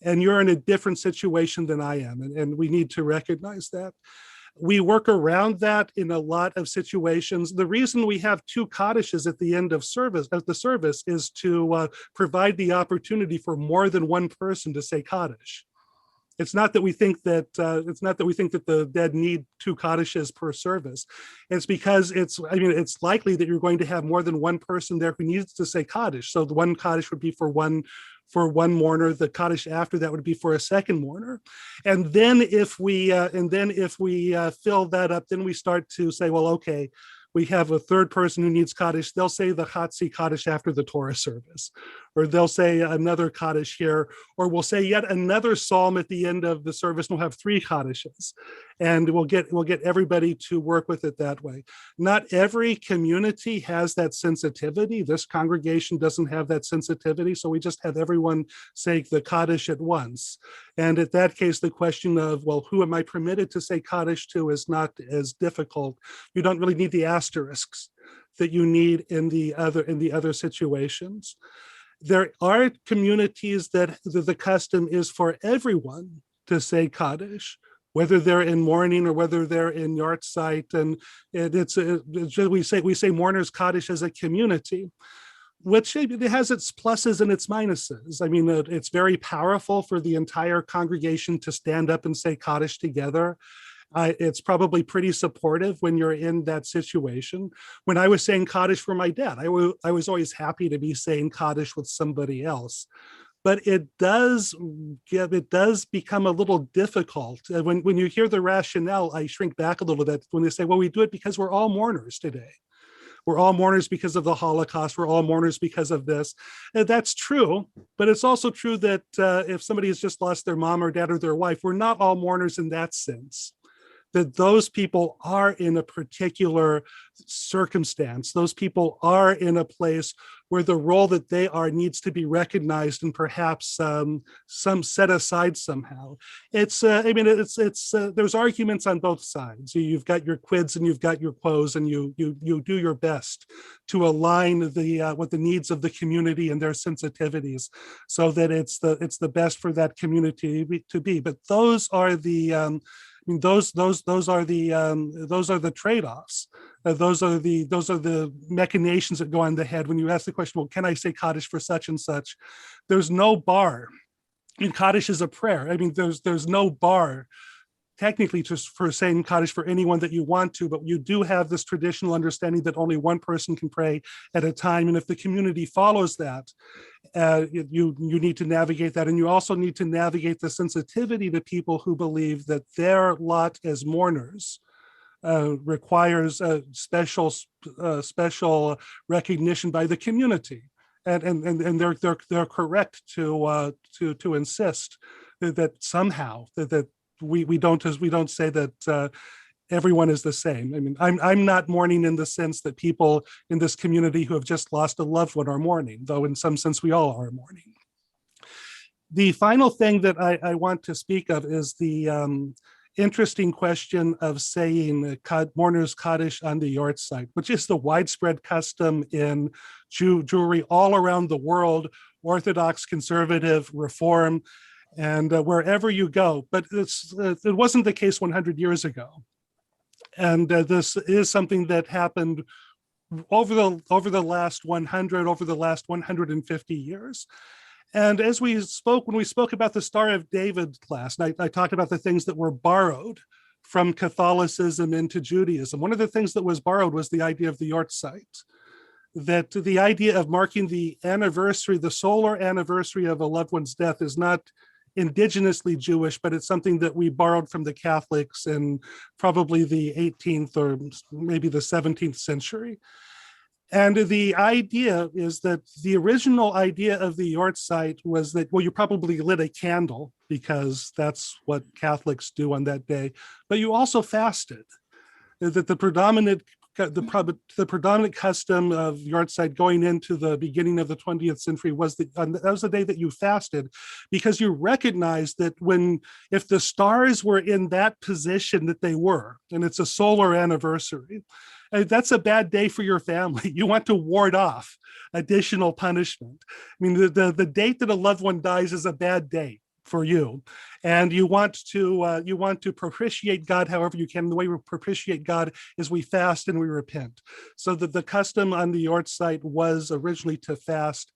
And you're in a different situation than I am, and we need to recognize that. We work around that in a lot of situations. The reason we have 2 Kaddishes at the end of the service is to provide the opportunity for more than one person to say Kaddish. It's not that we think that the dead need 2 Kaddishes per service. It's because it's likely that you're going to have more than one person there who needs to say Kaddish. So the one Kaddish would be for one mourner. The Kaddish after that would be for a second mourner. And then if we fill that up, then we start to say, well, okay, we have a third person who needs Kaddish. They'll say the Hatzi Kaddish after the Torah service, or they'll say another Kaddish here, or we'll say yet another psalm at the end of the service. And we'll have 3 Kaddishes, and we'll get everybody to work with it that way. Not every community has that sensitivity. This congregation doesn't have that sensitivity, so we just have everyone say the Kaddish at once. And at that case, the question of, well, who am I permitted to say Kaddish to is not as difficult. You don't really need the asterisks that you need in the other situations. There are communities that the custom is for everyone to say Kaddish, whether they're in mourning or whether they're in yahrzeit, and we say mourners Kaddish as a community, which it has its pluses and its minuses. I mean, it's very powerful for the entire congregation to stand up and say Kaddish together. It's probably pretty supportive when you're in that situation. When I was saying Kaddish for my dad, I was always happy to be saying Kaddish with somebody else. But it does become a little difficult. When you hear the rationale, I shrink back a little bit when they say, well, we do it because we're all mourners today. We're all mourners because of the Holocaust. We're all mourners because of this. And that's true, but it's also true that if somebody has just lost their mom or dad or their wife, we're not all mourners in that sense. that those people are in a particular circumstance. Those people are in a place where the role that they are needs to be recognized and perhaps some set aside somehow. It's there's arguments on both sides. You've got your quids and you've got your quos, and you do your best to align with the needs of the community and their sensitivities, so that it's the best for that community to be. But those are the those are the trade-offs. Those are the machinations that go on the head when you ask the question, well, can I say Kaddish for such and such? There's no bar. I mean, Kaddish is a prayer. I mean, there's no bar technically just for saying Kaddish for anyone that you want to, but you do have this traditional understanding that only one person can pray at a time. And if the community follows that, you need to navigate that. And you also need to navigate the sensitivity to people who believe that their lot as mourners requires a special recognition by the community. And they're correct to insist that somehow that we don't say that everyone is the same. I mean, I'm not mourning in the sense that people in this community who have just lost a loved one are mourning, though in some sense we all are mourning. The final thing that I want to speak of is the interesting question of saying mourners Kaddish on the Yortzeit, which is the widespread custom in Jewry all around the world, Orthodox, conservative, Reform, and wherever you go. But it wasn't the case 100 years ago. And this is something that happened over the last 150 years. And as when we spoke about the Star of David last night, I talked about the things that were borrowed from Catholicism into Judaism. One of the things that was borrowed was the idea of the Yortzeit, that the idea of marking the anniversary, the solar anniversary of a loved one's death is not indigenously Jewish, but it's something that we borrowed from the Catholics in probably the 18th or maybe the 17th century. And the idea is that the original idea of the Yortzeit was that, well, you probably lit a candle because that's what Catholics do on that day, but you also fasted. That the predominant custom of Yortzeit going into the beginning of the 20th century was that was the day that you fasted, because you recognized that if the stars were in that position that they were, and it's a solar anniversary, that's a bad day for your family. You want to ward off additional punishment. I mean, the date that a loved one dies is a bad day for you, and you want to propitiate God however you can. The way we propitiate God is we fast and we repent. So that the custom on the Yortzeit was originally to fast.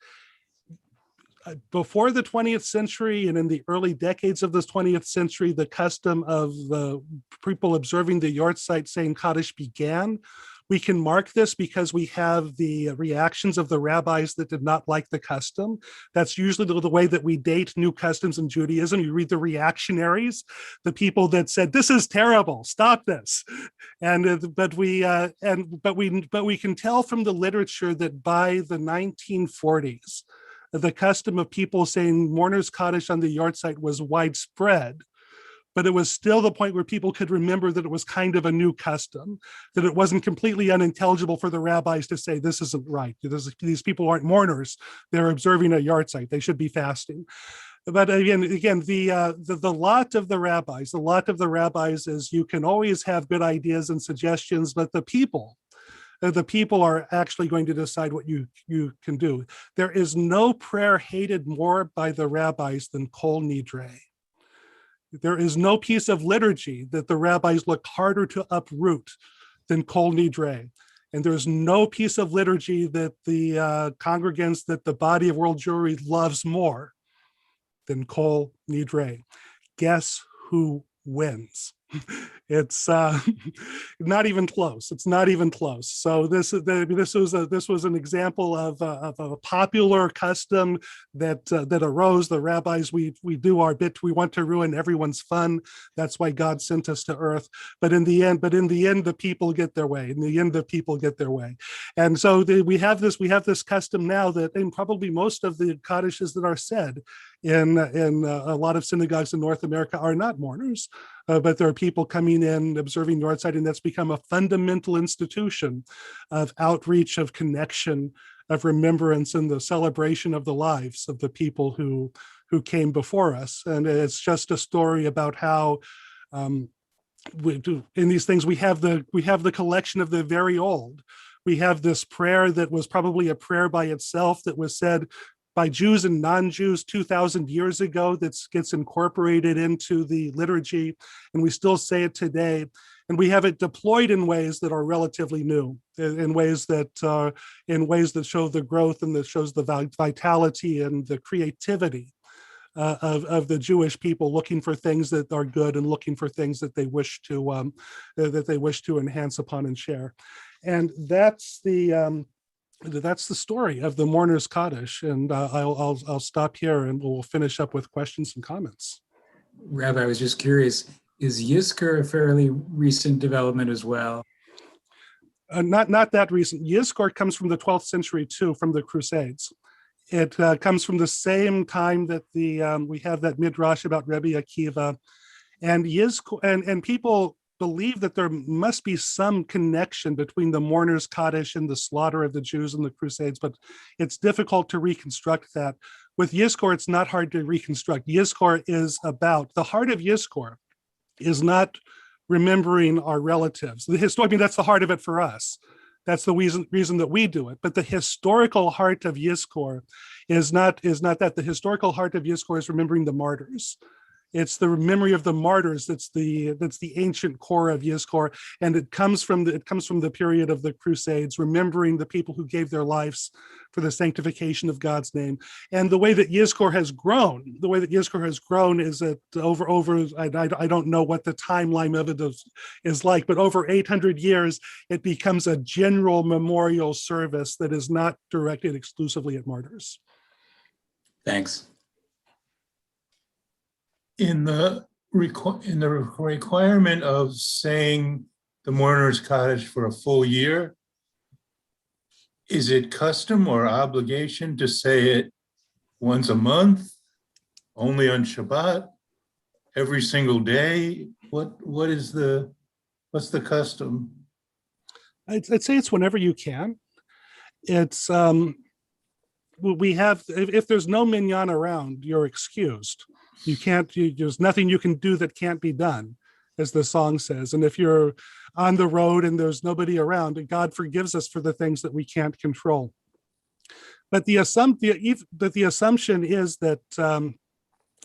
Before the 20th century and in the early decades of the 20th century, the custom of the people observing the Yortzeit saying Kaddish began. We can mark this because we have the reactions of the rabbis that did not like the custom. That's usually the way that we date new customs in Judaism. You read the reactionaries, the people that said, this is terrible, stop this. But we can tell from the literature that by the 1940s, the custom of people saying mourners Kaddish on the Yortzeit was widespread, but it was still the point where people could remember that it was kind of a new custom, that it wasn't completely unintelligible for the rabbis to say, this isn't right. These people aren't mourners. They're observing a Yortzeit. They should be fasting. But again, the lot of the rabbis is you can always have good ideas and suggestions, but the people are actually going to decide what you can do. There is no prayer hated more by the rabbis than Kol Nidre. There is no piece of liturgy that the rabbis look harder to uproot than Kol Nidre. And there's no piece of liturgy that the congregants, that the body of world Jewry loves more than Kol Nidre. Guess who wins? It's not even close. It's not even close. So this was an example of a popular custom that arose. The rabbis, we do our bit. We want to ruin everyone's fun. That's why God sent us to earth. But in the end, the people get their way. In the end, the people get their way. And so we have this custom now that in probably most of the Kaddishes that are said in a lot of synagogues in North America are not mourners, but there are people coming in, observing Northside, and that's become a fundamental institution of outreach, of connection, of remembrance, and the celebration of the lives of the people who came before us. And it's just a story about how we do in these things. We have the collection of the very old. We have this prayer that was probably a prayer by itself that was said by Jews and non-Jews 2,000 years ago, that gets incorporated into the liturgy, and we still say it today. And we have it deployed in ways that are relatively new, in ways that show the growth and that shows the vitality and the creativity of the Jewish people, looking for things that are good and looking for things that they wish to enhance upon and share. And that's the story of the Mourner's Kaddish. And I'll stop here and we'll finish up with questions and comments. Rabbi, I was just curious, is Yizkor a fairly recent development as well? Not that recent. Yizkor comes from the 12th century too, from the Crusades. It comes from the same time that we have that midrash about Rabbi Akiva, and Yizkor, and people believe that there must be some connection between the Mourner's Kaddish and the slaughter of the Jews in the Crusades, but it's difficult to reconstruct that. With Yizkor, it's not hard to reconstruct. Yizkor is about, the heart of Yizkor is not remembering our relatives. That's the heart of it for us. That's the reason that we do it. But the historical heart of Yizkor is not that. The historical heart of Yizkor is remembering the martyrs. It's the memory of the martyrs that's the ancient core of Yizkor, and it comes from the period of the Crusades, remembering the people who gave their lives for the sanctification of God's name. And the way that Yizkor has grown, is that over I don't know what the timeline of it is like, but over 800 years, it becomes a general memorial service that is not directed exclusively at martyrs. Thanks. In the requirement of saying the Mourner's Kaddish for a full year, is it custom or obligation to say it once a month, only on Shabbat, every single day? What's the custom? I'd say it's whenever you can. It's we have, if there's no minyan around, you're excused. There's nothing you can do that can't be done, as the song says. And if you're on the road and there's nobody around, God forgives us for the things that we can't control. But the assumption is that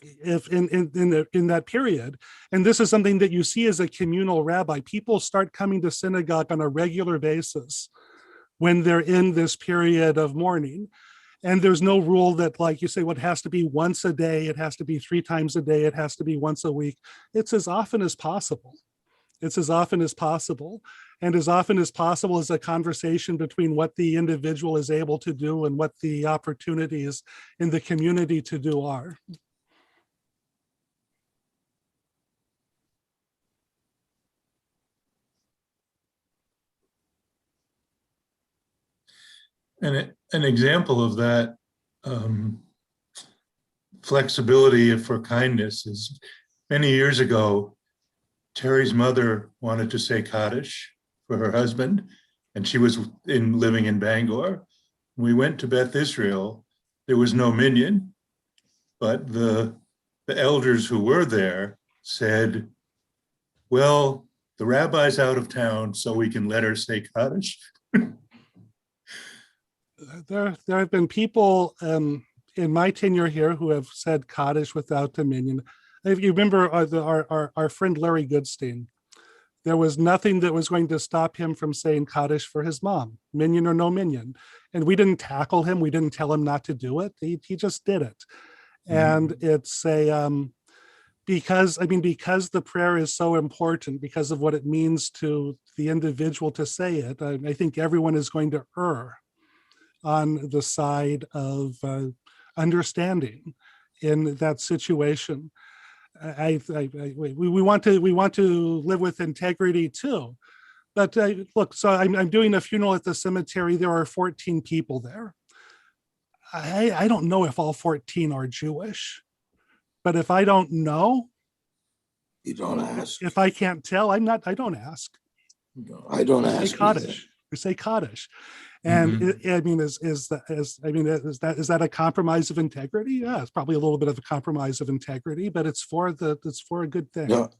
if in that period, and this is something that you see as a communal rabbi, people start coming to synagogue on a regular basis when they're in this period of mourning. And there's no rule that, like you say, it has to be once a day, it has to be 3 times a day, it has to be once a week. It's as often as possible. And as often as possible is a conversation between what the individual is able to do and what the opportunities in the community to do are. And an example of that flexibility for kindness is many years ago, Terry's mother wanted to say Kaddish for her husband, and she was living in Bangor. We went to Beth, Israel. There was no minyan, but the elders who were there said, well, the rabbi's out of town, so we can let her say Kaddish. There have been people in my tenure here who have said Kaddish without the minyan. If you remember our friend Larry Goodstein, there was nothing that was going to stop him from saying Kaddish for his mom, minyan or no minyan. And we didn't tackle him. We didn't tell him not to do it. He just did it. And it's because the prayer is so important, because of what it means to the individual to say it, I think everyone is going to err on the side of understanding in that situation. We want to live with integrity too. But look, so I'm doing a funeral at the cemetery. There are 14 people there. I don't know if all 14 are Jewish. But if I don't know, You don't ask. if I can't tell, I don't ask. No, I don't I say ask. either. Kaddish. We say Kaddish. And I mean, is that a compromise of integrity? Yeah, it's probably a little bit of a compromise of integrity, but it's for a good thing. No,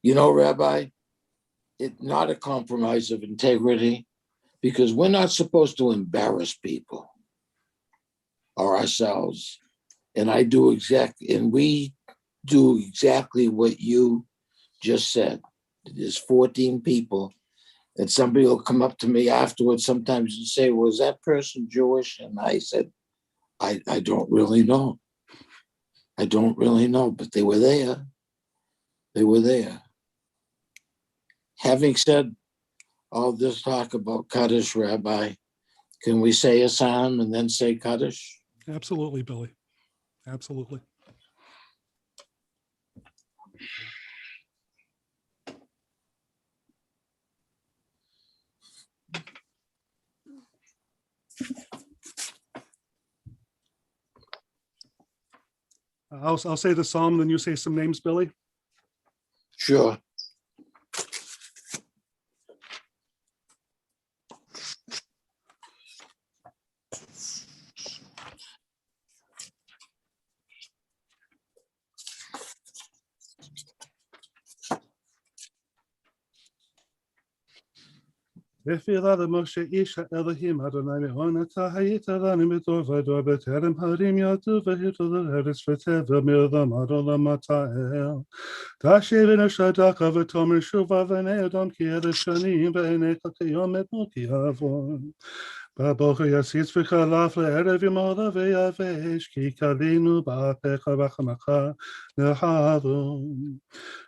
you know, Rabbi, it's not a compromise of integrity because we're not supposed to embarrass people or ourselves. And we do exactly what you just said. There's 14 people, and somebody will come up to me afterwards sometimes and say, was that person Jewish? And I said, I don't really know. I don't really know, but they were there. They were there. Having said all this talk about Kaddish, Rabbi, can we say a psalm and then say Kaddish? Absolutely, Billy. Absolutely. I'll say the psalm, then you say some names, Billy. Sure. Tefillah Moshe Isha Elohim Adonai Me'on Ata Hayita Lanu Midor Vador B'Terem Harim Yatu V'Hitul Eretz V'Teva Mirdam Adolam Mata'el Tashev Shadaka V'Tomer Shuva V'nei Adam Ki Ereshanim V'Enei Kakayom Et Muki Avon Babocher Yasitz V'Chalaf Le'erev Yimola V'Yavesh Ki Kalinu Ba'apecha V'Chamacha Ne'havon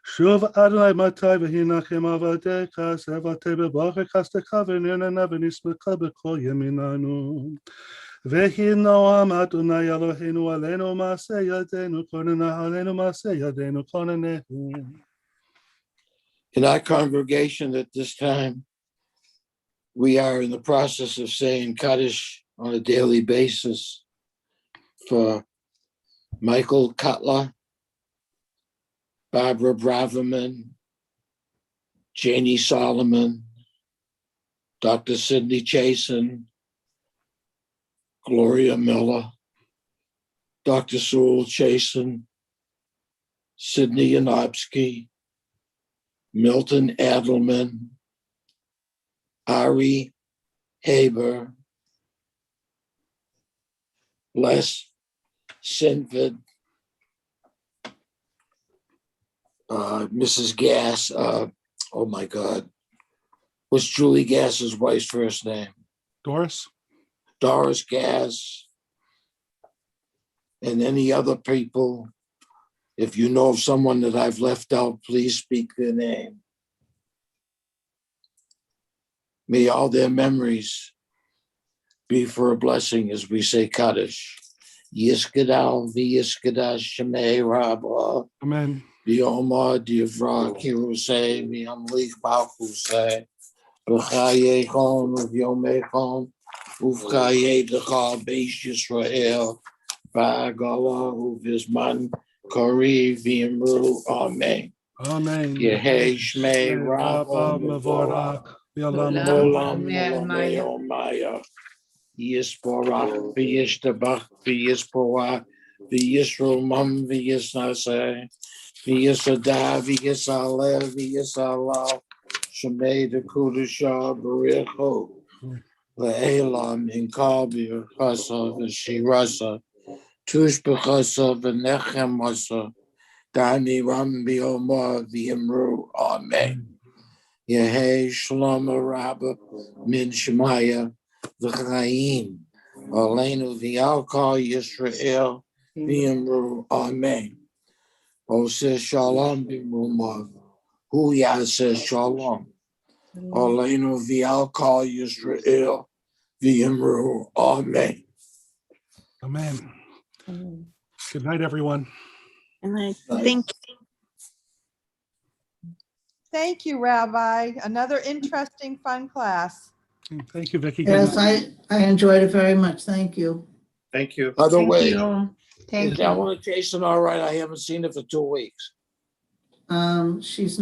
Shuv Adonai Matai V'Hinachem Avadeka Sevate B'Bocher Kasteka V'Nirnana V'Nismeka B'Kol Yeminanu Vehi Noam Adonai Eloheinu Aleinu Maaseh Yadeinu Kornena Aleinu Maaseh Yadeinu Kornenehu. In our congregation at this time, we are in the process of saying Kaddish on a daily basis for Michael Cutler, Barbara Braverman, Janie Solomon, Dr. Sidney Chasen, Gloria Miller, Dr. Sewell Chasen, Sidney Yanofsky, Milton Adelman, Ari Haber, Les Sinford, Mrs. Gass, oh my God. What's Julie Gass's wife's first name? Doris? Doris Gass, and any other people. If you know of someone that I've left out, please speak their name. May all their memories be for a blessing as we say Kaddish. Yiskadal v'yiskadash shemei rabba. Amen. V'yomar divra kirusei v'yamlich b'achusei. V'chaye chon v'yomei chon. Uvchaye d'chal b'eish Yisrael. V'agala uv'izman kori v'yimru. Amen. Amen. Yehei shmei rabba Mevorach. Olam Maya. Yisporach v'yishtabach v'yisporach v'yisromam v'yisnaseh v'yisada v'yisaleh v'yisalal shemei dekudusha b'richo le'elam inkal b'yachasa v'shirasa tush b'chasa v'nechemasa dani ram b'yomar v'yimru. Amen. Yehei Shalom Rabba Min Shemaya V'chaim Aleinu V'Yalkal Yisrael V'Yimru. Amen. Oseh Shalom B'Rumav Hu Yaseh Shalom Aleinu V'Yalkal Yisrael V'Yimru. Amen. Amen. Good night, everyone. And I think Thank you, Rabbi. Another interesting, fun class. Thank you, Vicki. Good Yes, night. I enjoyed it very much. Thank you. Thank you. By the Thank way, you. is Thank you. that one Jason all right? I haven't seen it for 2 weeks. She's